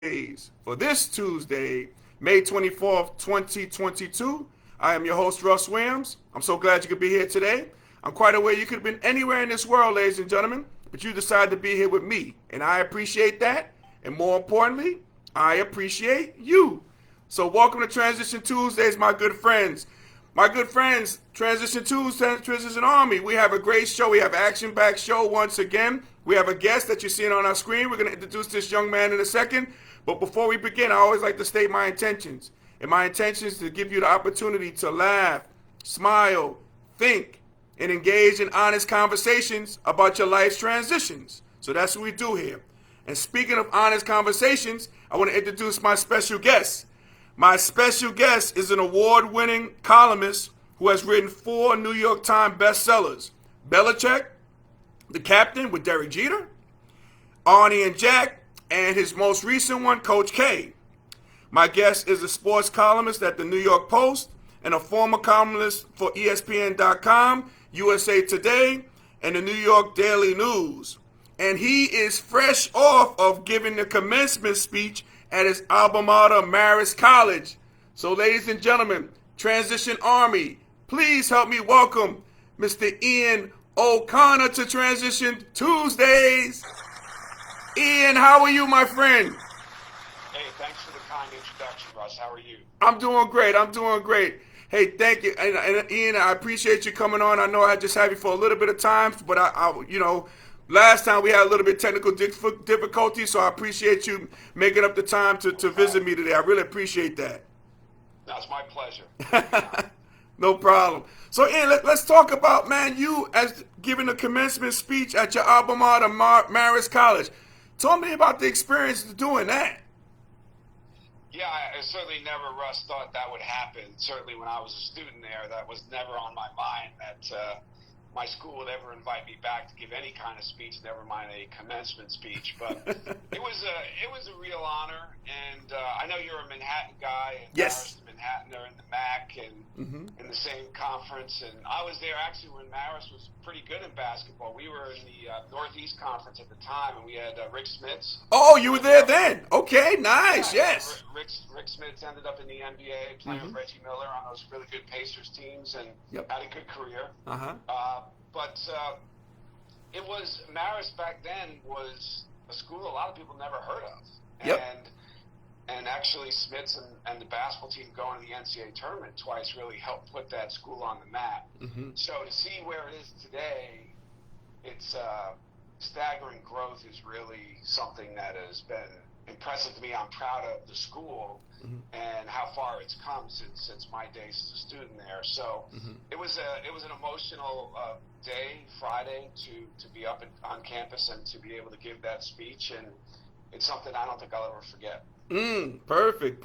Tuesdays. For this Tuesday, May 24th, 2022, I am your host, Russ Williams. I'm so glad you could be here today. I'm quite aware you could have been anywhere in this world, ladies and gentlemen, but you decided to be here with me, and I appreciate that. And more importantly, I appreciate you. So welcome to Transition Tuesdays, my good friends. My good friends, Transition Tuesdays, Transition Army. We have a great show. We have an action-packed show once again. We have a guest that you're seeing on our screen. We're going to introduce this young man in a second. But before we begin, I always like to state my intentions. And my intention is to give you the opportunity to laugh, smile, think, and engage in honest conversations about your life's transitions. So that's what we do here. And speaking of honest conversations, I want to introduce my special guest. My special guest is an award-winning columnist who has written 4 New York Times bestsellers: Belichick, The Captain with Derek Jeter, Arnie and Jack, and his most recent one, Coach K. My guest is a sports columnist at the New York Post and a former columnist for ESPN.com, USA Today, and the New York Daily News. And he is fresh off of giving the commencement speech at his alma mater, Marist College. So, ladies and gentlemen, Transition Army, please help me welcome Mr. Ian O'Connor to Transition Tuesdays. Ian, how are you, my friend? Hey, thanks for the kind introduction, Russ. How are you? I'm doing great. I'm doing great. Hey, thank you. And Ian, I appreciate you coming on. I know I just had you for a little bit of time, but last time we had a little bit of technical difficulty, so I appreciate you making up the time to visit me today. I really appreciate that. That's my pleasure. No problem. So, Ian, let's talk about, man, you as giving a commencement speech at your alma mater, Marist College. Tell me about the experience of doing that. Yeah, I certainly never, Russ, thought that would happen. Certainly when I was a student there, that was never on my mind that my school would ever invite me back to give any kind of speech, never mind a commencement speech. But it was a real honor, and I know you're a Manhattan guy, and yes. Marist and Manhattan are in the MAC and in the same conference. And I was there actually when Marist was pretty good in basketball. We were in the Northeast Conference at the time, and we had Rick Smits. Oh, you were there then? Okay, nice, yeah, yes. Rick Smits ended up in the NBA playing with Reggie Miller on those really good Pacers teams and had a good career. But it was, Marist back then was a school a lot of people never heard of. And actually Smits and the basketball team going to the NCAA tournament twice really helped put that school on the map. So to see where it is today, it's staggering growth is really something that has been impressive to me. I'm proud of the school and how far it's come since my days as a student there. So it was an emotional day, Friday, to be up on campus and to be able to give that speech, and it's something I don't think I'll ever forget. Perfect.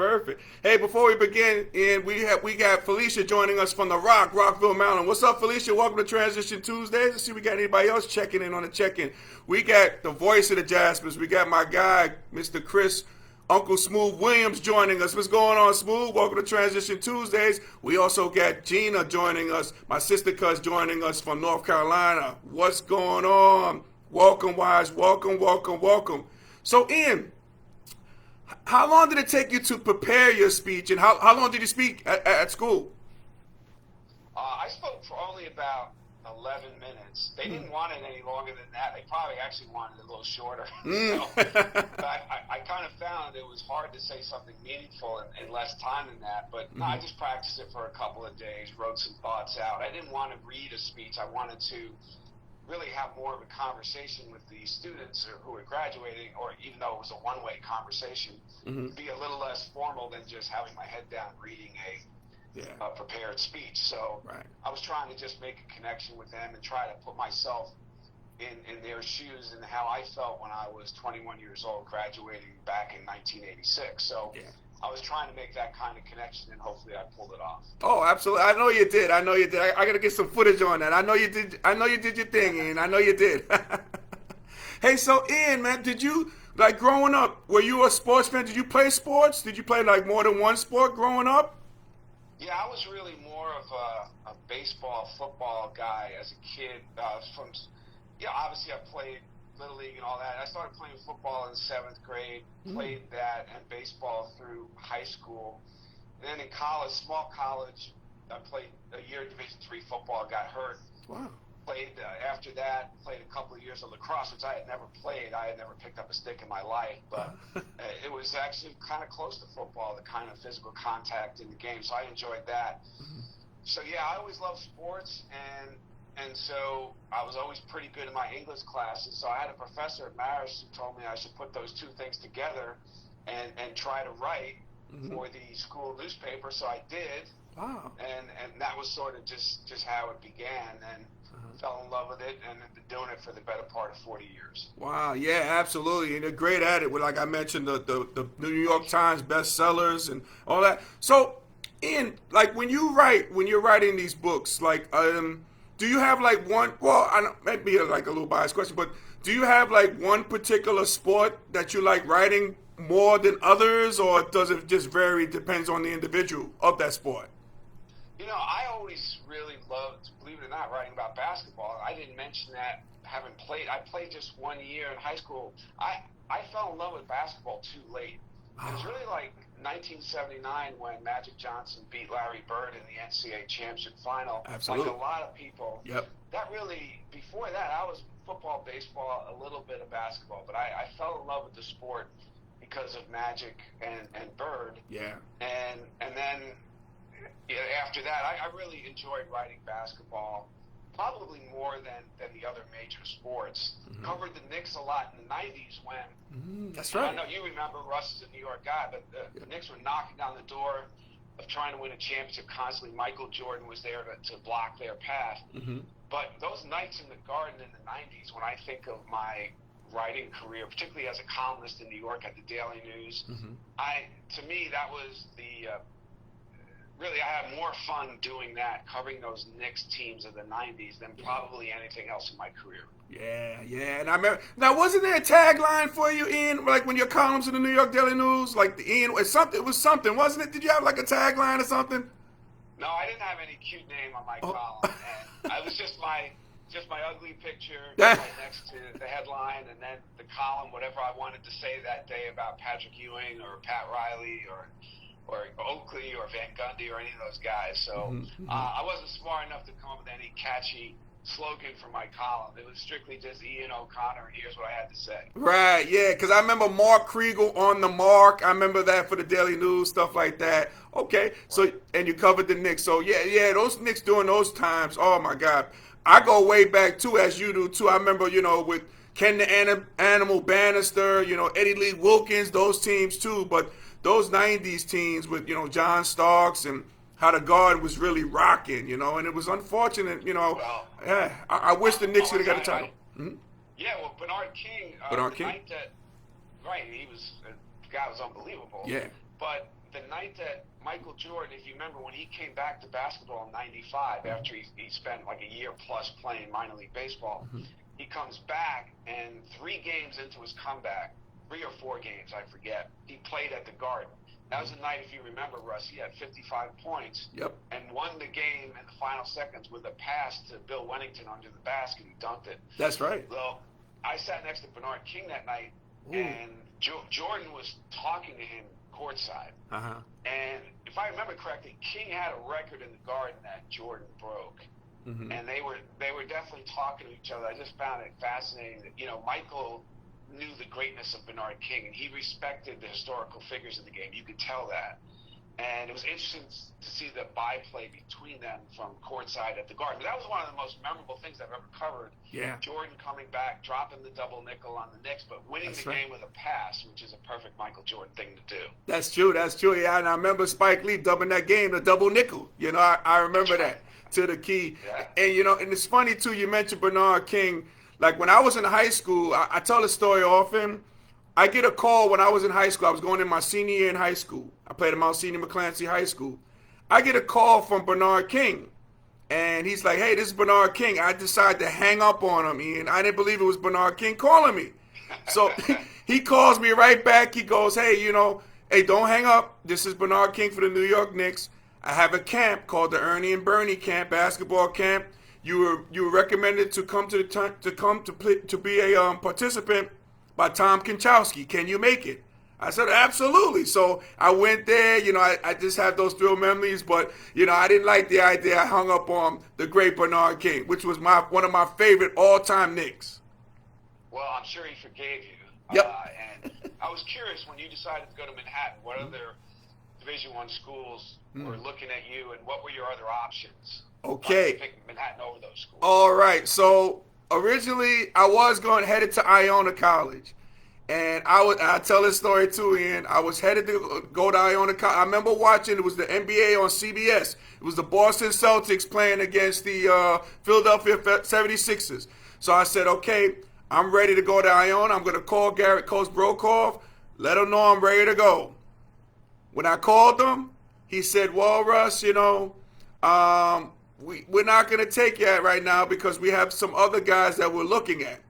Hey, before we begin, Ian, we got Felicia joining us from the Rockville, Maryland. What's up, Felicia? Welcome to Transition Tuesdays. Let's see if we got anybody else checking in on the check-in. We got the voice of the Jaspers. We got my guy, Mr. Chris, Uncle Smooth Williams, joining us. What's going on, Smooth? Welcome to Transition Tuesdays. We also got Gina joining us, my sister cuz joining us from North Carolina. What's going on? Welcome, Wise. Welcome. So, Ian, how long did it take you to prepare your speech, and how long did you speak at school? I spoke for only about 11 minutes. They didn't want it any longer than that. They probably actually wanted it a little shorter. So, I kind of found it was hard to say something meaningful in less time than that. But I just practiced it for a couple of days, wrote some thoughts out. I didn't want to read a speech. I wanted to really have more of a conversation with the students who were graduating, or even though it was a one-way conversation, be a little less formal than just having my head down reading a prepared speech. So I was trying to just make a connection with them and try to put myself in their shoes and how I felt when I was 21 years old graduating back in 1986. So I was trying to make that kind of connection, and hopefully I pulled it off. Oh, absolutely. I know you did. I got to get some footage on that. I know you did your thing, Ian. I know you did. Hey, so Ian, man, did you, like, growing up, were you a sports fan? Did you play sports? Did you play, like, more than one sport growing up? Yeah, I was really more of a baseball, football guy as a kid. Obviously I played Little League and all that. I started playing football in 7th grade, played that and baseball through high school. And then in college, small college, I played a year of Division III football, got hurt. Wow. Played after that, played a couple of years of lacrosse, which I had never played. I had never picked up a stick in my life, but it was actually kind of close to football, the kind of physical contact in the game. So I enjoyed that. So yeah, I always loved sports, and so I was always pretty good in my English classes. So I had a professor at Marist who told me I should put those two things together and try to write for the school newspaper. So I did. Wow. And that was sort of just how it began, and fell in love with it, and have been doing it for the better part of 40 years. Wow, yeah, absolutely. And you're great at it. Like I mentioned, the New York Times bestsellers and all that. So, Ian, like when you're writing these books, like, do you have like one, well, I know, maybe like a little biased question, but do you have like one particular sport that you like writing more than others, or does it just vary, depends on the individual of that sport? You know, I always really loved, believe it or not, writing about basketball. I didn't mention that having played. I played just 1 year in high school. I fell in love with basketball too late. It was really like 1979 when Magic Johnson beat Larry Bird in the NCAA championship final. Absolutely. Like a lot of people. Yep. That really, before that, I was football, baseball, a little bit of basketball. But I fell in love with the sport because of Magic and Bird. Yeah. And then after that, I really enjoyed writing basketball, probably more than the other major sports. Covered the Knicks a lot in the 90s when, that's right. I know you remember, Russ is a New York guy, but the Knicks were knocking down the door of trying to win a championship constantly. Michael Jordan was there to block their path. But those nights in the Garden in the 90s, when I think of my writing career, particularly as a columnist in New York at the Daily News, to me, that was really, I had more fun doing that, covering those Knicks teams of the 90s than probably anything else in my career. Yeah. And I remember, now, wasn't there a tagline for you, Ian, like when your columns in the New York Daily News, like the Ian, it was something, wasn't it? Did you have like a tagline or something? No, I didn't have any cute name on my column. And I was just my ugly picture right next to the headline, and then the column, whatever I wanted to say that day about Patrick Ewing or Pat Riley or Oakley or Van Gundy or any of those guys. So I wasn't smart enough to come up with any catchy slogan for my column. It was strictly just Ian O'Connor, and here's what I had to say. Right, yeah, because I remember Mark Kriegel on the Mark. I remember that for the Daily News, stuff like that. Okay, so, and you covered the Knicks. So, yeah, those Knicks during those times, oh, my God. I go way back, too, as you do, too. I remember, with Ken the Animal Bannister, Eddie Lee Wilkins, those teams, too. But those 90s teams with, John Starks and how the Guard was really rocking, and it was unfortunate, Well, I wish the Knicks would have got a title. Yeah, well, Bernard King, night that, right, the guy was unbelievable. Yeah. But the night that Michael Jordan, if you remember, when he came back to basketball in 95, after he spent like a year plus playing minor league baseball, he comes back, and 3 games into his comeback, 3 or 4 games, I forget, he played at the Garden. That was the night, if you remember, Russ, he had 55 points and won the game in the final seconds with a pass to Bill Wennington under the basket. He dunked it. That's right. So I sat next to Bernard King that night, and Jordan was talking to him courtside. And if I remember correctly, King had a record in the Garden that Jordan broke. And they were definitely talking to each other. I just found it fascinating that, Michael knew the greatness of Bernard King, and he respected the historical figures in the game. You could tell that. And it was interesting to see the byplay between them from courtside at the Garden. But that was one of the most memorable things I've ever covered. Yeah. Jordan coming back, dropping the double nickel on the Knicks, but winning game with a pass, which is a perfect Michael Jordan thing to do. That's true. Yeah, and I remember Spike Lee dubbing that game the double nickel. I remember that to the key. Yeah. And, and it's funny, too, you mentioned Bernard King. Like, when I was in high school, I tell the story often. I get a call when I was in high school. I was going in my senior year in high school. I played at Mount Senior McClancy High School. I get a call from Bernard King. And he's like, hey, this is Bernard King. I decided to hang up on him, Ian. I didn't believe it was Bernard King calling me. So he calls me right back. He goes, hey, hey, don't hang up. This is Bernard King for the New York Knicks. I have a camp called the Ernie and Bernie Camp, basketball camp. you were recommended to come to be a participant by Tom Kinchowski. Can you make it? I said, absolutely. So I went there. I just have those thrill memories, but I didn't like the idea. I hung up on the great Bernard King, which was one of my favorite all-time Knicks. Well, I'm sure he forgave you. Yep. And I was curious, when you decided to go to Manhattan, what other Division I schools were looking at you, and what were your other options? Okay. To pick Manhattan over those schools. All right. So originally, I was headed to Iona College, and I tell this story too, Ian. I was headed to go to Iona College. I remember watching. It was the NBA on CBS. It was the Boston Celtics playing against the Philadelphia 76ers. So I said, okay, I'm ready to go to Iona. I'm going to call Coach Brokoff, let him know I'm ready to go. When I called him, he said, well, Russ, we're not going to take you right now because we have some other guys that we're looking at.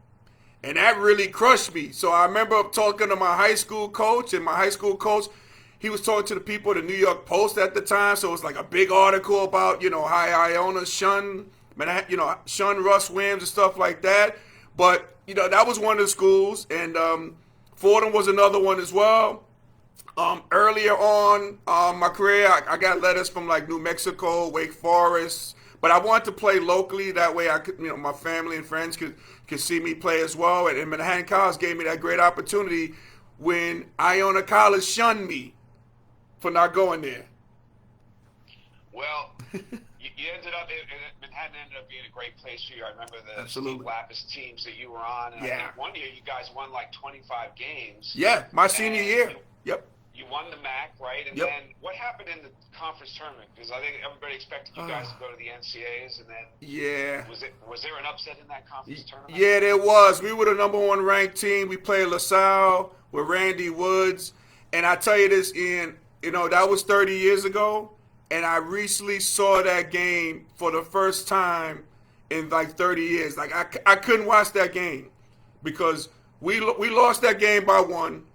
And that really crushed me. So I remember talking to my high school coach, and my high school coach, he was talking to the people at the New York Post at the time. So it was like a big article about, how Iona shunned Russ Williams and stuff like that. But, that was one of the schools. And Fordham was another one as well. Earlier on my career, I got letters from like New Mexico, Wake Forest, but I wanted to play locally. That way I could, my family and friends could see me play as well. And Manhattan College gave me that great opportunity when Iona College shunned me for not going there. Well, you ended up, Manhattan ended up being a great place for you. I remember the Steve Lapis teams that you were on. And I think one year you guys won like 25 games. Yeah, my senior year. Yep. You won the MAC, right? And then what happened in the conference tournament? Because I think everybody expected you guys to go to the NCAAs, and then was there an upset in that conference tournament? Yeah, there was. We were the number 1 ranked team. We played LaSalle with Randy Woods, and I tell you this, Ian, that was 30 years ago, and I recently saw that game for the first time in like 30 years. Like I couldn't watch that game because we lost that game by 1.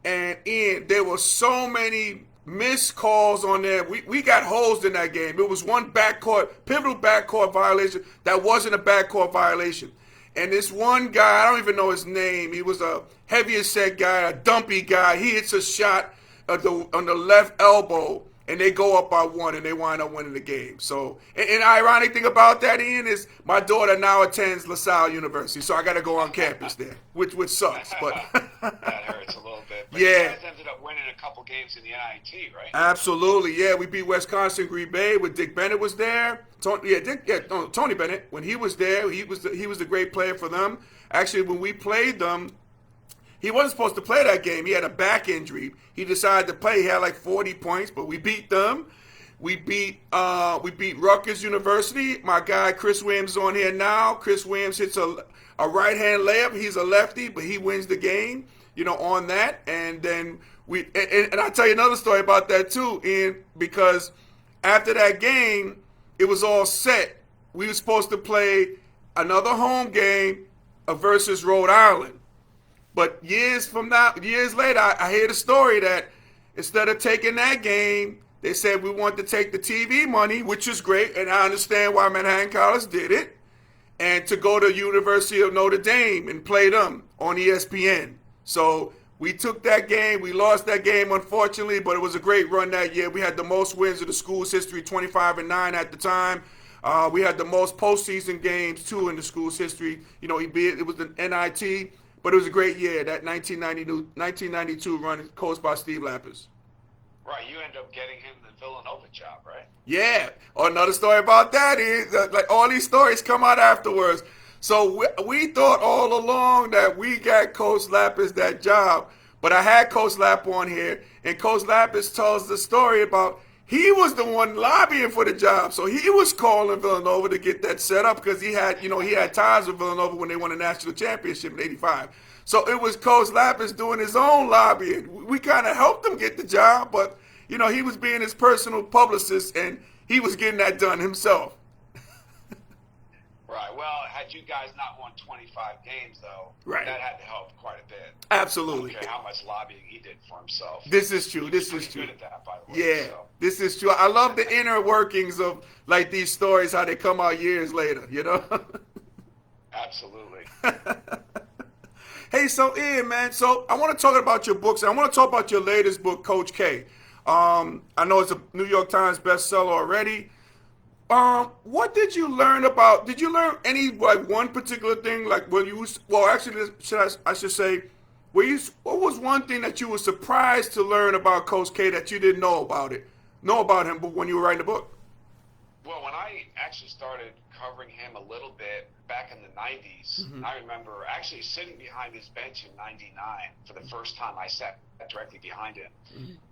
And Ian, there were so many missed calls on there. We got hosed in that game. It was one pivotal backcourt violation that wasn't a backcourt violation. And this one guy, I don't even know his name. He was a heavier set guy, a dumpy guy. He hits a shot on the left elbow, and they go up by 1, and they wind up winning the game. So, and the ironic thing about that, Ian, is my daughter now attends LaSalle University, so I got to go on campus there, which sucks. But that hurts a little bit. But yeah. You guys ended up winning a couple games in the NIT, right? Absolutely, yeah. We beat Wisconsin Green Bay when Dick Bennett was there. Tony Bennett, when he was there, he was the great player for them. Actually, when we played them, he wasn't supposed to play that game. He had a back injury. He decided to play. He had like 40 points, but we beat them. We beat Rutgers University. My guy Chris Williams is on here now. Chris Williams hits a right-hand layup. He's a lefty, but he wins the game, on that. And then and I'll tell you another story about that too, Ian, because after that game, it was all set. We were supposed to play another home game versus Rhode Island. But years later, I hear the story that instead of taking that game, they said we want to take the TV money, which is great, and I understand why Manhattan College did it, and to go to University of Notre Dame and play them on ESPN. So we took that game. We lost that game, unfortunately, but it was a great run that year. We had the most wins of the school's history, 25-9 at the time. We had the most postseason games, too, in the school's history. It was the NIT. But it was a great year, that 1992 run coached by Steve Lapis. Right, you end up getting him the Villanova job, right? Yeah. Another story about that is, like all these stories come out afterwards. So we thought all along that we got Coach Lapis that job. But I had Coach Lap on here, and Coach Lapis tells the story about he was the one lobbying for the job. So he was calling Villanova to get that set up because he had ties with Villanova when they won the national championship in '85. So it was Coach Lapis doing his own lobbying. We kind of helped him get the job, but, he was being his personal publicist, and he was getting that done himself. Right. Well, had you guys not won 25 games, though, right, that had to help quite a bit. Absolutely. I don't care how much lobbying he did for himself. This is true. This is true. Good at that, by the way. Yeah, so. This is true. I love the inner workings of like these stories, how they come out years later. Absolutely. Hey, so Ian, man, so I want to talk about your books. I want to talk about your latest book, Coach K. I know it's a New York Times bestseller already. What did you learn about? Did you learn any like one particular thing? Like when you actually, I should say, what was one thing that you were surprised to learn about Coach K that you didn't know about him, but when you were writing the book? Well, when I actually started covering him a little bit back in the 90s, I remember actually sitting behind his bench in 99 for the first time. I sat directly behind him.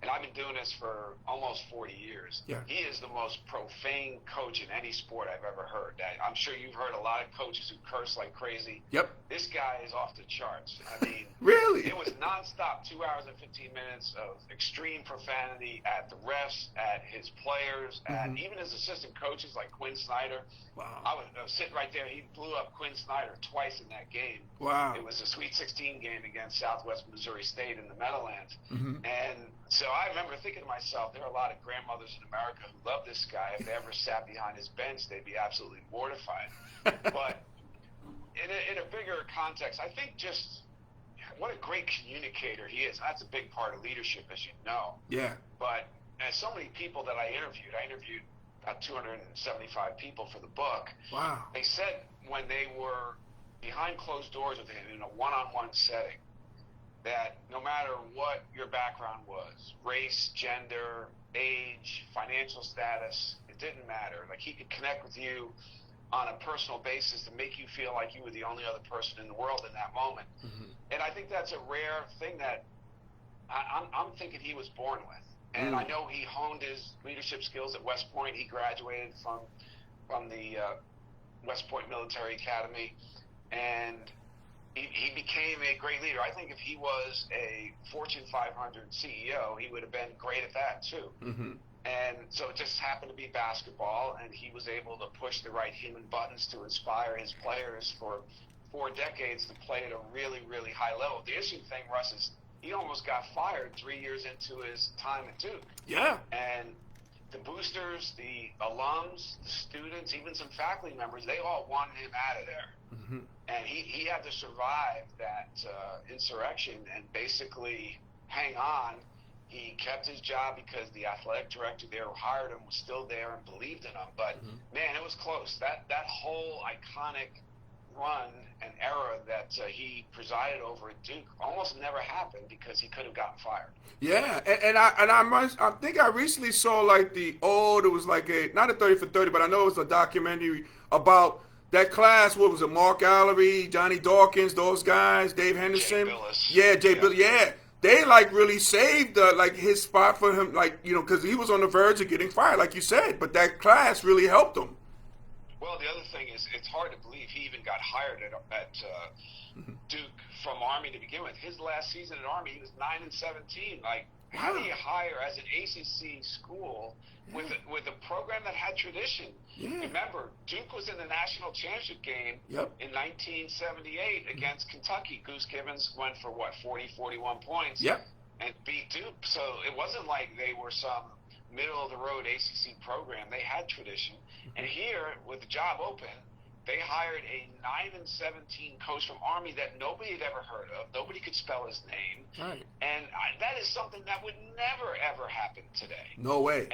And I've been doing this for almost 40 years. Yeah. He is the most profane coach in any sport I've ever heard. I'm sure you've heard a lot of coaches who curse like crazy. Yep. This guy is off the charts. I mean, really? It was nonstop, 2 hours and 15 minutes of extreme profanity at the refs, at his players, at even his assistant coaches like Quinn Snyder. Wow. I was sitting right there. He blew up Quinn Snyder twice in that game. Wow. It was a Sweet 16 game against Southwest Missouri State in the Meadowlands. Mm-hmm. And so I remember thinking to myself, there are a lot of grandmothers in America who love this guy. If they ever sat behind his bench, they'd be absolutely mortified. But in a bigger context, I think just what a great communicator he is. That's a big part of leadership, as you know. Yeah. But as so many people that I interviewed about 275 people for the book. Wow. They said when they were behind closed doors with him in a one-on-one setting, that no matter what your background was, race, gender, age, financial status, it didn't matter. Like, he could connect with you on a personal basis to make you feel like you were the only other person in the world in that moment. And I think that's a rare thing that I'm thinking he was born with. And I know he honed his leadership skills at West Point. He graduated from the West Point Military Academy, and he became a great leader. I think if he was a Fortune 500 CEO, he would have been great at that too. And so it just happened to be basketball, and he was able to push the right human buttons to inspire his players for 4 decades to play at a really, really high level. The interesting thing, Russ, is he almost got fired 3 years into his time at Duke. Yeah. And the boosters, the alums, the students, even some faculty members, they all wanted him out of there. And he had to survive that insurrection and basically hang on. He kept his job because the athletic director there who hired him was still there and believed in him. But, man, it was close. That whole iconic run and era that he presided over at Duke almost never happened because he could have gotten fired. Yeah, and I think I recently saw like it was like not a 30 for 30, but I know it was a documentary about that class. What was it? Mark Allery, Johnny Dawkins, those guys, Dave Henderson. Jay Billis. Yeah, Billis. Yeah, they like really saved like his spot for him, like because he was on the verge of getting fired, like you said. But that class really helped him. Well, the other thing is, it's hard to believe he even got hired at Duke from Army to begin with. His last season at Army, he was 9-17. Like, how do you hire as an ACC school with a program that had tradition? Remember, Duke was in the national championship game in 1978 against Kentucky. Goose Gibbons went for 40, 41 points and beat Duke. So it wasn't like they were some middle-of-the-road ACC program. They had tradition. And here, with the job open, they hired a 9-17 coach from Army that nobody had ever heard of. Nobody could spell his name. Right. And that is something that would never, ever happen today. No way.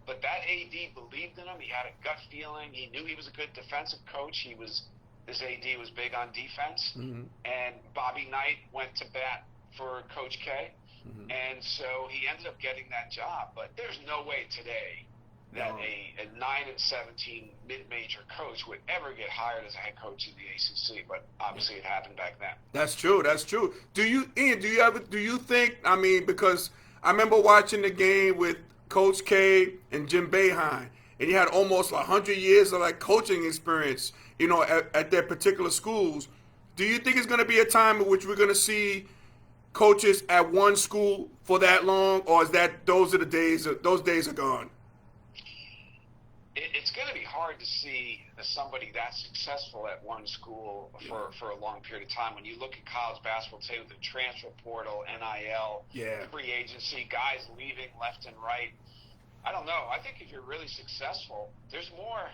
But that AD believed in him. He had a gut feeling. He knew he was a good defensive coach. This AD was big on defense. And Bobby Knight went to bat for Coach K. And so he ended up getting that job. But there's no way today that a 9-17 mid-major coach would ever get hired as a head coach in the ACC. But obviously it happened back then. That's true. Ian, do you think, I mean, because I remember watching the game with Coach K and Jim Boeheim, and he had almost 100 years of like coaching experience, at their particular schools. Do you think it's going to be a time in which we're going to see coaches at one school for that long, or is that those days are gone? it's going to be hard to see somebody that successful at one school for a long period of time. When you look at college basketball today with the transfer portal, NIL, free agency, guys leaving left and right, I don't know. I think if you're really successful, there's more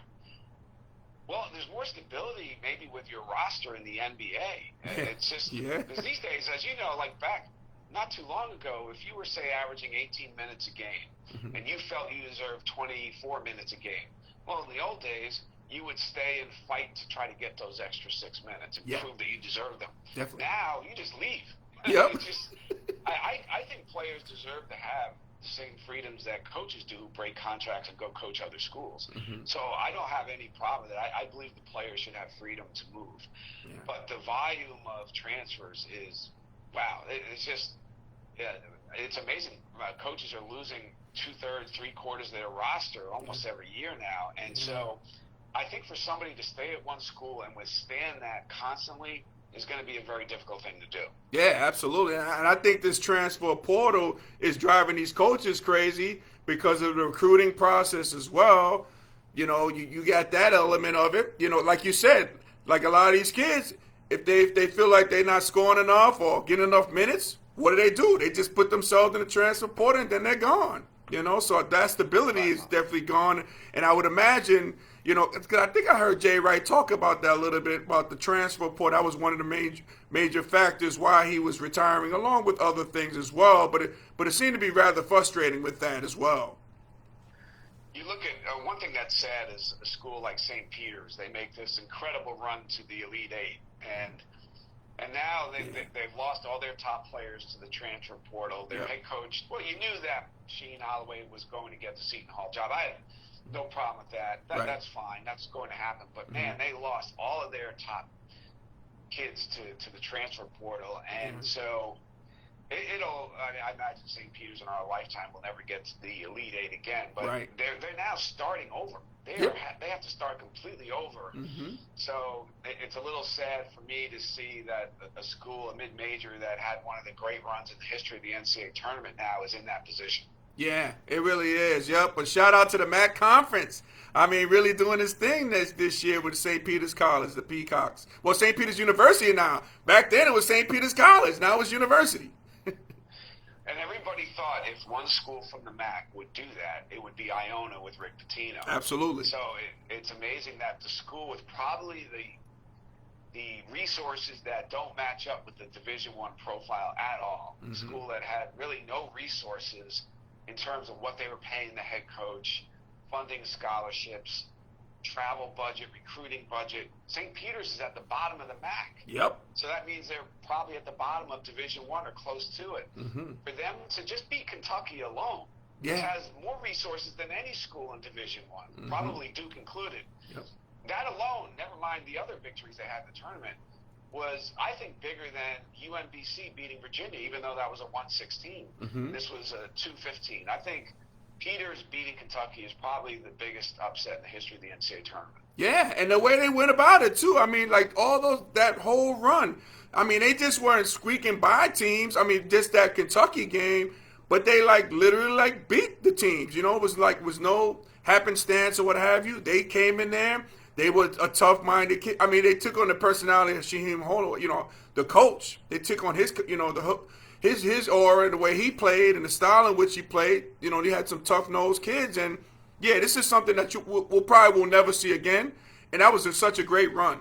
stability maybe with your roster in the NBA. It's just because these days, as you know, like back not too long ago, if you were, say, averaging 18 minutes a game and you felt you deserved 24 minutes a game, well, in the old days, you would stay and fight to try to get those extra 6 minutes and prove that you deserve them. Definitely. Now, you just leave. Yep. I think players deserve to have the same freedoms that coaches do who break contracts and go coach other schools. So I don't have any problem with it. I believe the players should have freedom to move. But the volume of transfers is, wow, it's just, it's amazing. Coaches are losing 2/3, 3/4 of their roster almost every year now. And so I think for somebody to stay at one school and withstand that constantly is going to be a very difficult thing to do. Yeah, absolutely. And I think this transfer portal is driving these coaches crazy because of the recruiting process as well. You know, you got that element of it. You know, like you said, like a lot of these kids, if they feel like they're not scoring enough or getting enough minutes, what do? They just put themselves in the transfer portal and then they're gone. You know, so that stability is definitely gone. And I would imagine, you know, I think I heard Jay Wright talk about that a little bit, about the transfer portal. That was one of the major factors why he was retiring, along with other things as well. But it seemed to be rather frustrating with that as well. You look at one thing that's sad is a school like St. Peter's. They make this incredible run to the Elite Eight, and now they've lost all their top players to the transfer portal. Their head coach, well, you knew that Sheen Holloway was going to get the Seton Hall job. I had no problem with that. That's fine. That's going to happen. But, man, they lost all of their top kids to the transfer portal. And so I imagine St. Peter's in our lifetime will never get to the Elite Eight again. But they're now starting over. They have to start completely over. So it's a little sad for me to see that a school, a mid-major that had one of the great runs in the history of the NCAA tournament now is in that position. Yeah, it really is. Yep. But shout out to the MAC Conference. I mean, really doing his thing this year with St. Peter's College, the Peacocks. Well, St. Peter's University now. Back then it was St. Peter's College. Now it's University. And everybody thought if one school from the MAC would do that, it would be Iona with Rick Pitino. Absolutely. So it's amazing that the school with probably the resources that don't match up with the Division I profile at all, the school that had really no resources in terms of what they were paying the head coach, funding scholarships, travel budget, recruiting budget. St. Peter's is at the bottom of the MAC. Yep. So that means they're probably at the bottom of Division I or close to it. For them to just beat Kentucky alone, which has more resources than any school in Division I, probably Duke included. Yep. That alone, never mind the other victories they had in the tournament, was, I think, bigger than UMBC beating Virginia, even though that was a 116. This was a 215. I think Peters beating Kentucky is probably the biggest upset in the history of the NCAA tournament. Yeah, and the way they went about it, too. I mean, like, that whole run. I mean, they just weren't squeaking by teams. I mean, just that Kentucky game, but they, literally, beat the teams. You know, it was no happenstance or what have you. They came in there. They were a tough-minded kid. I mean, they took on the personality of Shaheem Holloway, you know, the coach. They took on his, you know, his aura, the way he played, and the style in which he played. You know, they had some tough-nosed kids. And, yeah, this is something that we'll probably never see again. And that was such a great run.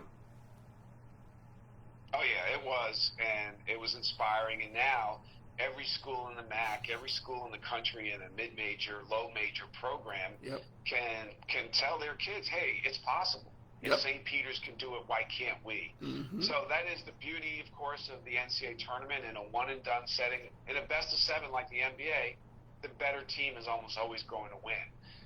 Oh, yeah, it was. And it was inspiring. And now every school in the MAC, every school in the country in a mid-major, low-major program can tell their kids, hey, it's possible. If St. Peter's can do it, why can't we? So that is the beauty, of course, of the NCAA tournament in a one-and-done setting. In a best-of-7 like the NBA, the better team is almost always going to win.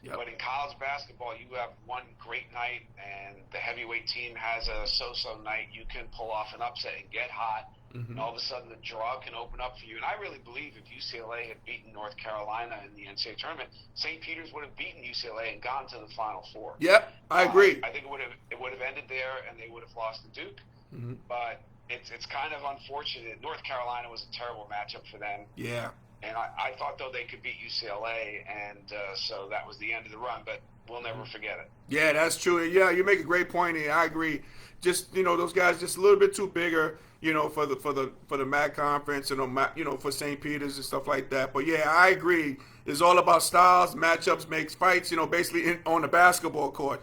But in college basketball, you have one great night, and the heavyweight team has a so-so night. You can pull off an upset and get hot, and all of a sudden the draw can open up for you. And I really believe if UCLA had beaten North Carolina in the NCAA tournament, St. Peter's would have beaten UCLA and gone to the Final Four. Yep, I agree. I think it would have ended there, and they would have lost to Duke. But it's kind of unfortunate. North Carolina was a terrible matchup for them. Yeah. And I thought, though, they could beat UCLA, and so that was the end of the run. But we'll never forget it. Yeah, that's true. Yeah, you make a great point here. I agree. Just those guys just a little bit too bigger, for the MAC conference and for St. Peter's and stuff like that. But yeah, I agree. It's all about styles, matchups makes fights. Basically on the basketball court.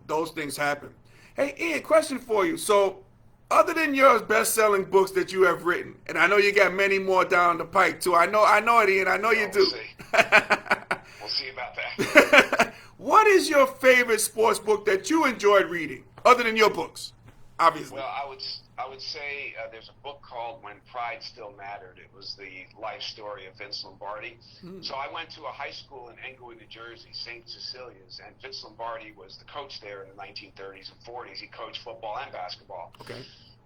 Those things happen. Hey, Ian, question for you. So, other than your best-selling books that you have written, and I know you got many more down the pike too. I know it, Ian. I know you do. We'll see. We'll see about that. What is your favorite sports book that you enjoyed reading, other than your books, obviously? Well, I would say there's a book called When Pride Still Mattered. It was the life story of Vince Lombardi. So I went to a high school in Englewood, New Jersey, St. Cecilia's, and Vince Lombardi was the coach there in the 1930s and 40s. He coached football and basketball. Okay.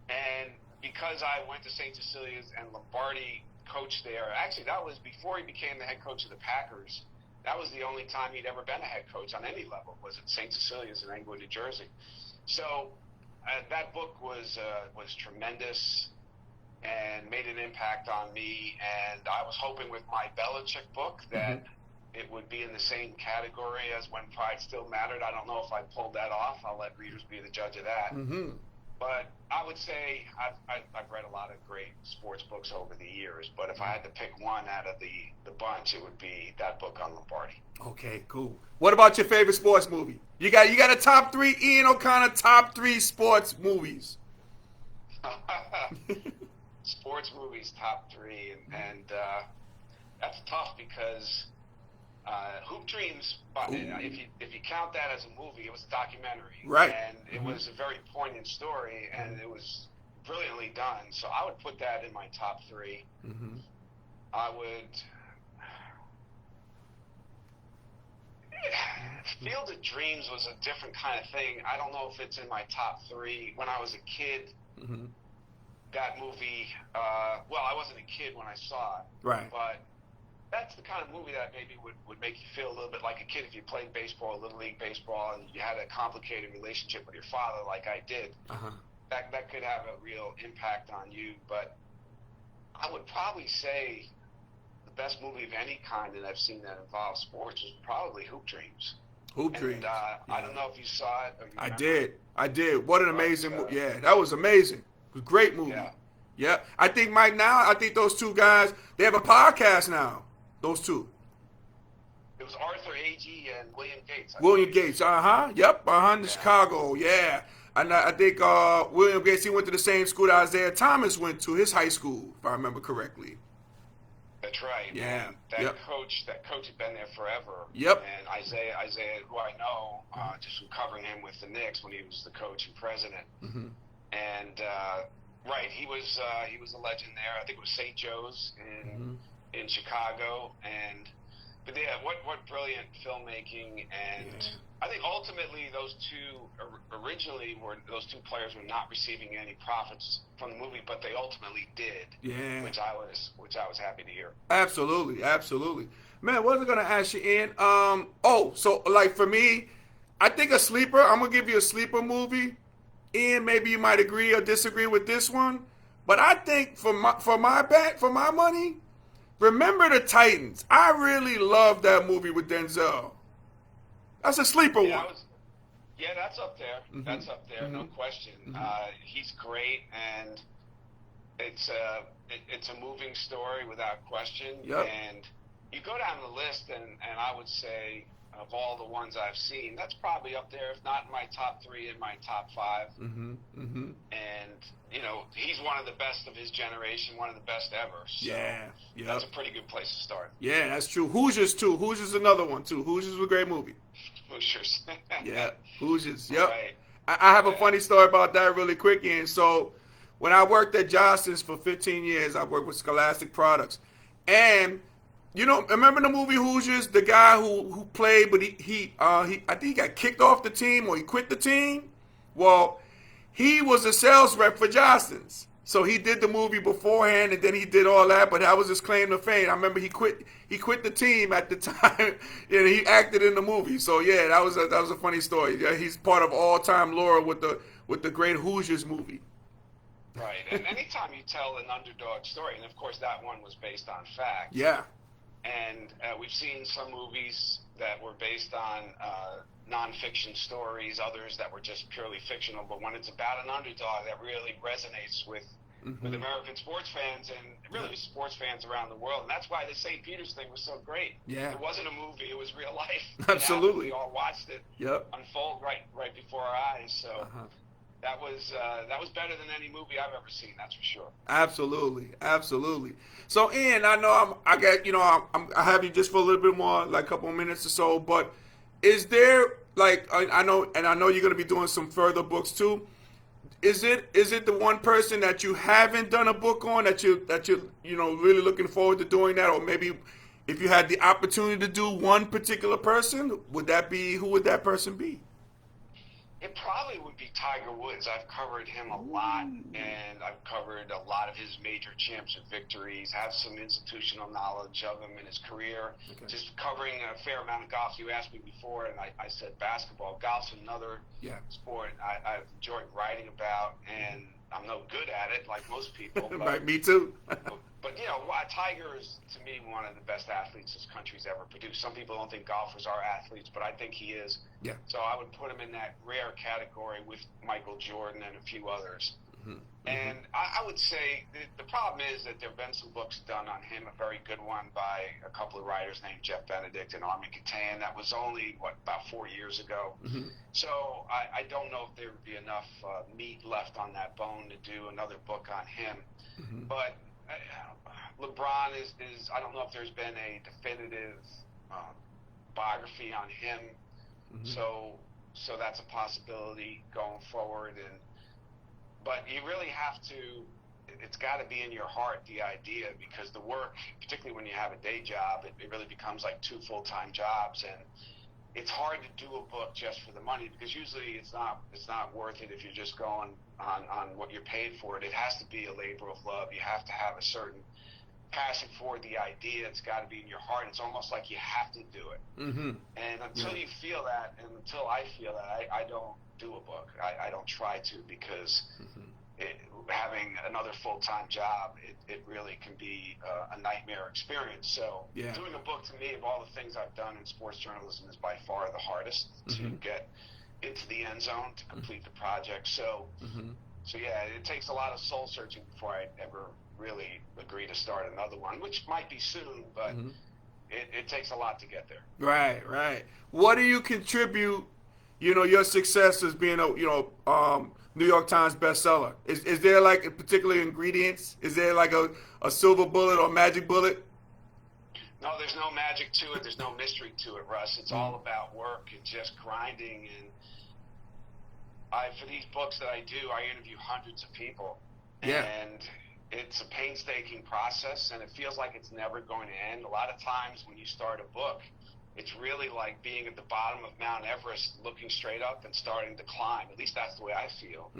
And because I went to St. Cecilia's and Lombardi coached there, actually that was before he became the head coach of the Packers. That was the only time he'd ever been a head coach on any level, was at St. Cecilia's in Englewood, New Jersey. So that book was tremendous and made an impact on me. And I was hoping with my Belichick book that it would be in the same category as When Pride Still Mattered. I don't know if I pulled that off. I'll let readers be the judge of that. But I would say I've read a lot of great sports books over the years, but if I had to pick one out of the bunch, it would be that book on Lombardi. Okay, cool. What about your favorite sports movie? You got a top 3 Ian O'Connor top 3 sports movies. Sports movies top 3, and that's tough because Hoop Dreams, if you count that as a movie, it was a documentary. Right. And it was a very poignant story, and it was brilliantly done. So I would put that in my top 3. I would... Field of Dreams was a different kind of thing. I don't know if it's in my top 3. When I was a kid, that movie... well, I wasn't a kid when I saw it. Right. But... that's the kind of movie that maybe would make you feel a little bit like a kid if you played baseball, Little League baseball, and you had a complicated relationship with your father like I did. That could have a real impact on you. But I would probably say the best movie of any kind that I've seen that involves sports is probably Hoop Dreams. Hoop Dreams. I don't know if you saw it. Or you I did. What an amazing movie. Yeah, that was amazing. It was a great movie. Yeah. I think those two guys, they have a podcast now. Those two. It was Arthur Agee and William Gates. William Gates, Yep, in Chicago, yeah. And I think William Gates, he went to the same school that Isaiah Thomas went to, his high school, if I remember correctly. That's right. Yeah. And that coach had been there forever. Yep. And Isaiah, who I know, just from covering him with the Knicks when he was the coach and president. And right, he was a legend there. I think it was St. Joe's in Chicago, but yeah, what brilliant filmmaking, and I think ultimately those two players were not receiving any profits from the movie, but they ultimately did. Yeah. Which I was happy to hear. Absolutely. Man, what was I gonna ask you, Ian? So like for me, I think a sleeper, I'm gonna give you a sleeper movie. Ian, maybe you might agree or disagree with this one, but I think for my money, Remember the Titans. I really love that movie with Denzel. That's a sleeper one. Yeah, that's up there. That's up there, no question. He's great, and it's a moving story without question. Yep. And you go down the list, and I would say of all the ones I've seen, that's probably up there, if not in my top 3, in my top 5. And he's one of the best of his generation, one of the best ever. So that's a pretty good place to start. Yeah, that's true. Hoosiers too. Hoosiers another one too. Hoosiers was a great movie. Hoosiers. Yeah, Hoosiers. Yep. Right. I have a funny story about that really quick, Ian. So when I worked at Johnson's for 15 years, I worked with Scholastic Products, and remember the movie Hoosiers? The guy who played, but he I think he got kicked off the team or he quit the team. Well, he was a sales rep for Johnson's. So he did the movie beforehand, and then he did all that, but that was his claim to fame. I remember he quit the team at the time, and he acted in the movie. So yeah, that was a funny story. Yeah, he's part of all-time lore with the great Hoosiers movie. Right, and anytime you tell an underdog story, and of course that one was based on fact. Yeah. And we've seen some movies that were based on nonfiction stories, others that were just purely fictional. But when it's about an underdog, that really resonates with American sports fans and really sports fans around the world. And that's why the St. Peter's thing was so great. Yeah. It wasn't a movie, it was real life. Absolutely. We all watched it unfold right before our eyes. So that was better than any movie I've ever seen, that's for sure. Absolutely. So Ian, I know I have you just for a little bit more, like a couple of minutes or so, but is there, like, I know you're going to be doing some further books too. Is it the one person that you haven't done a book on that you really looking forward to doing that? Or maybe if you had the opportunity to do one particular person, who would that person be? It probably would be Tiger Woods. I've covered him a lot, and I've covered a lot of his major championship victories, have some institutional knowledge of him in his career. Just covering a fair amount of golf. You asked me before, and I said basketball. Golf's another sport I've enjoyed writing about, and I'm no good at it like most people. But, right, me too. But Tiger is, to me, one of the best athletes this country's ever produced. Some people don't think golfers are athletes, but I think he is. Yeah. So I would put him in that rare category with Michael Jordan and a few others. And I would say the problem is that there have been some books done on him, a very good one by a couple of writers named Jeff Benedict and Armin Katan. That was only, about 4 years ago. So I don't know if there would be enough meat left on that bone to do another book on him. But LeBron is I don't know if there's been a definitive biography on him. So that's a possibility going forward. But you really have to, it's got to be in your heart, the idea, because the work, particularly when you have a day job, it really becomes like 2 full-time jobs, and it's hard to do a book just for the money, because usually it's not worth it if you're just going on what you're paid for it. It has to be a labor of love. You have to have a certain passion for the idea. It's got to be in your heart. It's almost like you have to do it. And until you feel that, and until I feel that, I don't do a book. I don't try to, because having another full-time job, it really can be a nightmare experience. So doing a book, to me, of all the things I've done in sports journalism, is by far the hardest to get into the end zone, to complete the project. So yeah, it takes a lot of soul searching before I ever really agree to start another one, which might be soon, but it takes a lot to get there. Right. What do you contribute, your success as being a, New York Times bestseller? Is there like a particular ingredients? Is there like a silver bullet or magic bullet? No, there's no magic to it. There's no mystery to it, Russ. It's all about work and just grinding. And for these books that I do, I interview hundreds of people. And it's a painstaking process, and it feels like it's never going to end. A lot of times when you start a book, it's really like being at the bottom of Mount Everest, looking straight up and starting to climb. At least that's the way I feel.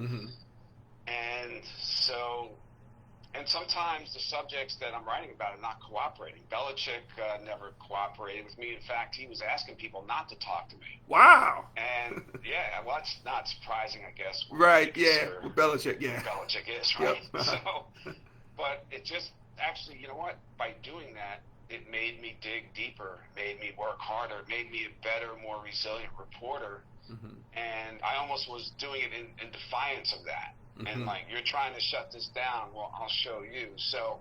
And sometimes the subjects that I'm writing about are not cooperating. Belichick never cooperated with me. In fact, he was asking people not to talk to me. Wow. And well, it's not surprising, I guess. Right, with Belichick, Belichick is, right? But it just, actually, you know what? By doing that, it made me dig deeper, made me work harder, it made me a better, more resilient reporter. And I almost was doing it in defiance of that. And like, you're trying to shut this down, well, I'll show you. So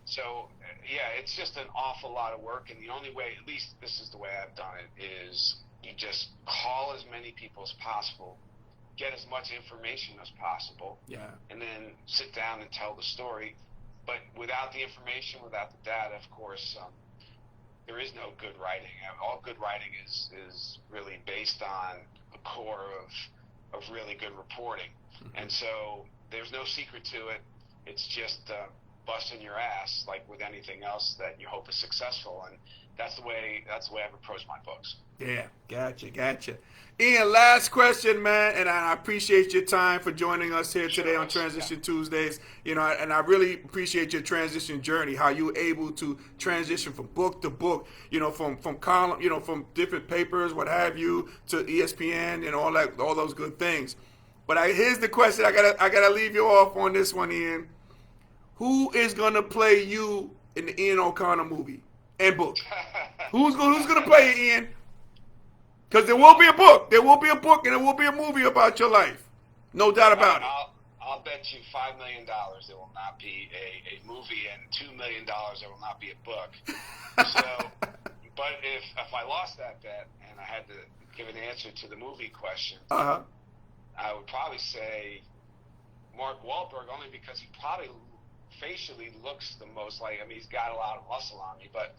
it's just an awful lot of work. And the only way, at least this is the way I've done it, is you just call as many people as possible, get as much information as possible, and then sit down and tell the story. But without the information, without the data, of course, there is no good writing. All good writing is really based on a core of really good reporting. And so there's no secret to it. It's just busting your ass, like with anything else that you hope is successful. And that's the way I've approached my books. Yeah, gotcha. Ian, last question, man, and I appreciate your time for joining us here today on Transition Tuesdays. And I really appreciate your transition journey, how you were able to transition from book to book, from column, from different papers, what have you, to ESPN and all those good things. But here's the question. I gotta leave you off on this one, Ian. Who is gonna play you in the Ian O'Connor movie and book? Who's gonna play it, Ian? Because there will be a book. There will be a book, and there will be a movie about your life. No doubt about it. I'll bet you $5 million there will not be a movie, and $2 million there will not be a book. So, but if I lost that bet and I had to give an answer to the movie question, I would probably say Mark Wahlberg, only because he probably facially looks the most like. I mean, he's got a lot of muscle on me, but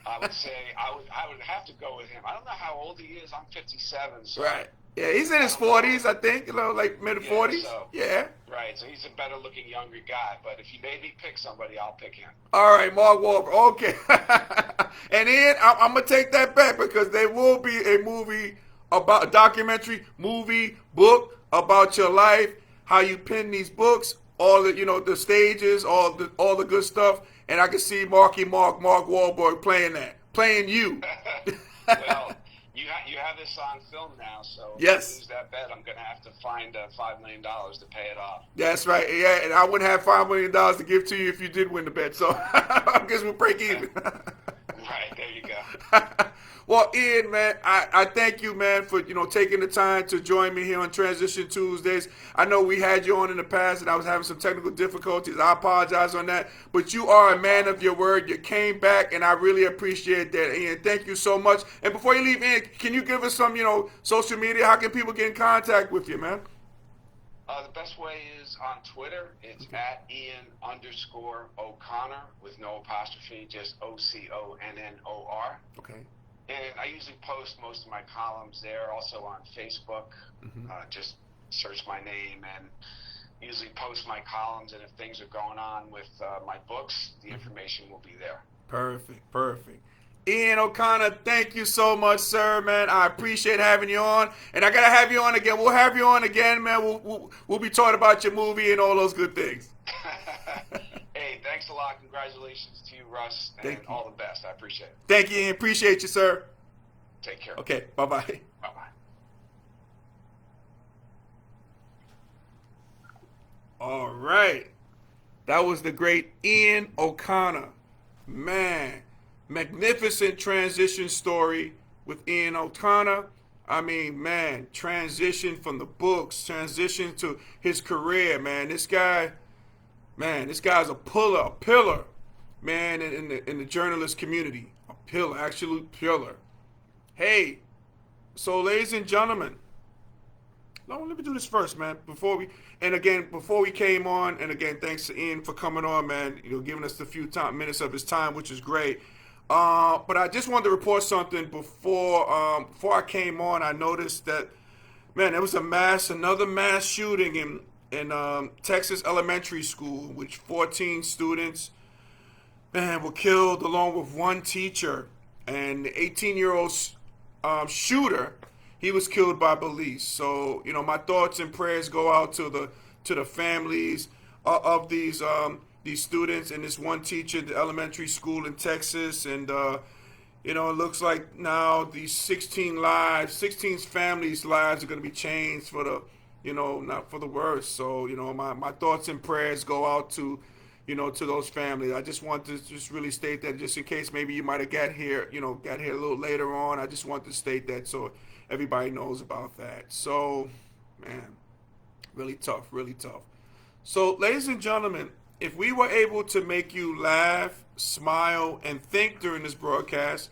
I would say I would have to go with him. I don't know how old he is. I'm 57. So right. Yeah, he's in his 40s, I think. You know, like mid-40s. Yeah. Right. So he's a better-looking younger guy. But if you made me pick somebody, I'll pick him. All right, Mark Wahlberg. Okay. And then I'm gonna take that back because there will be a movie about a documentary, movie, book about your life, how you pen these books, all the the stages, all the good stuff, and I can see Mark Wahlberg playing you. Well, you have this on film now, so if yes. I lose that bet, I'm gonna have to find $5 million to pay it off. That's right. Yeah, and I wouldn't have $5 million to give to you if you did win the bet. So I guess we'll break even. Right, there you go. Well, Ian, man, I thank you, man, for taking the time to join me here on Transition Tuesdays. I know we had you on in the past, and I was having some technical difficulties. I apologize on that, but you are a man of your word. You came back, and I really appreciate that, Ian. Thank you so much. And before you leave, Ian, can you give us some, social media? How can people get in contact with you, man? The best way is on Twitter. It's at Ian_O'Connor with no apostrophe, just OCONNOR. Okay. And I usually post most of my columns there. Also on Facebook, just search my name and usually post my columns. And if things are going on with my books, the information will be there. Perfect. Ian O'Connor, thank you so much, sir, man. I appreciate having you on, and I gotta have you on again. We'll have you on again, man. We'll be talking about your movie and all those good things. Hey, thanks a lot. Congratulations to you, Russ, and all the best. I appreciate it. Thank you, Ian. Appreciate you, sir. Take care. Okay, bye-bye. Bye-bye. All right. That was the great Ian O'Connor. Man, magnificent transition story with Ian O'Connor. I mean, man, transition from the books, transition to his career, man. This guy's a pillar, man, in the journalist community. A pillar, absolute pillar. Hey, so ladies and gentlemen, let me do this first, man. Before we came on, and again, thanks to Ian for coming on, man. Giving us a few minutes of his time, which is great. But I just wanted to report something before I came on. I noticed that, man, there was another mass shooting in Texas elementary school, in which 14 students, man, were killed along with one teacher, and the 18-year-old shooter, he was killed by police. So, my thoughts and prayers go out to the families of these students and this one teacher at the elementary school in Texas. And, it looks like now these 16 families' lives are going to be changed for the, not for the worse. So, my thoughts and prayers go out to, to those families. I just want to just really state that, just in case maybe you might have got here a little later on. I just want to state that so everybody knows about that. So, man, really tough. So, ladies and gentlemen, if we were able to make you laugh, smile, and think during this broadcast,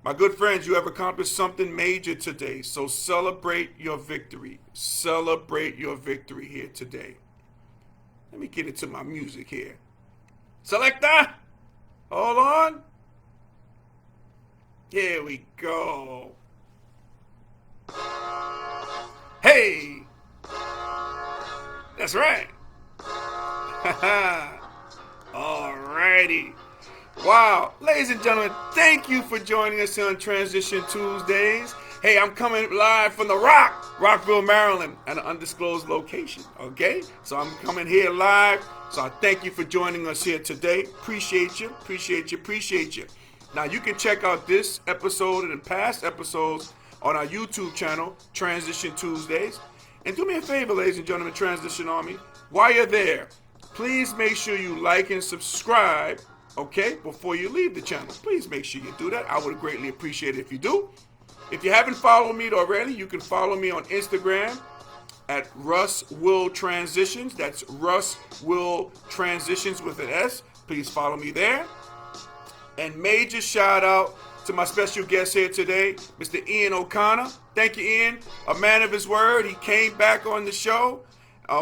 my good friends, you have accomplished something major today. So celebrate your victory. Celebrate your victory here today. Let me get into my music here. Selector, hold on. Here we go. Hey, that's right. Alrighty. Wow. Ladies and gentlemen, thank you for joining us on Transition Tuesdays. Hey, I'm coming live from the Rockville, Maryland, at an undisclosed location. Okay? So I'm coming here live. So I thank you for joining us here today. Appreciate you. Now, you can check out this episode and past episodes on our YouTube channel, Transition Tuesdays. And do me a favor, ladies and gentlemen, Transition Army. While you're there, please make sure you like and subscribe okay, before you leave the channel. Please make sure you do that. I would greatly appreciate it if you do. If you haven't followed me already, you can follow me on Instagram at Russ Will Transitions. That's Russ Will Transitions with an S. Please follow me there. And major shout out to my special guest here today, Mr. Ian O'Connor. Thank you, Ian. A man of his word. He came back on the show.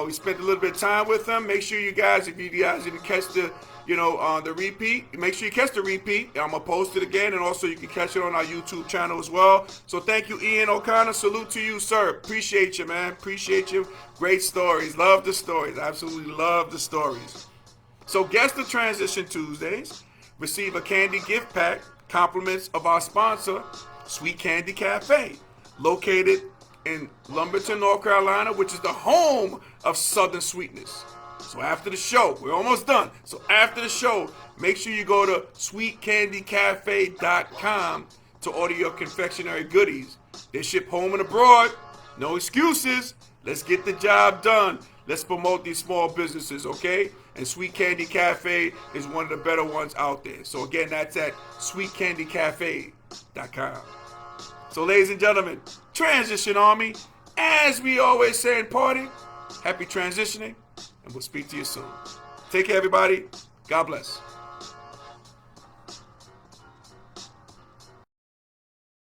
We spent a little bit of time with him. Make sure you guys, if you guys didn't catch the, the repeat, make sure you catch the repeat. I'm going to post it again, and also you can catch it on our YouTube channel as well. So thank you, Ian O'Connor. Salute to you, sir. Appreciate you, man. Appreciate you. Great stories. Love the stories. Absolutely love the stories. So guest the Transition Tuesdays. Receive a candy gift pack, compliments of our sponsor, Sweet Candy Cafe, located in Lumberton, North Carolina, which is the home of Southern Sweetness. So after the show, we're almost done. So after the show, make sure you go to sweetcandycafe.com to order your confectionery goodies. They ship home and abroad. No excuses. Let's get the job done. Let's promote these small businesses, okay? And Sweet Candy Cafe is one of the better ones out there. So again, that's at sweetcandycafe.com. So ladies and gentlemen, Transition Army, as we always say in party, happy transitioning, and we'll speak to you soon. Take care, everybody. God bless.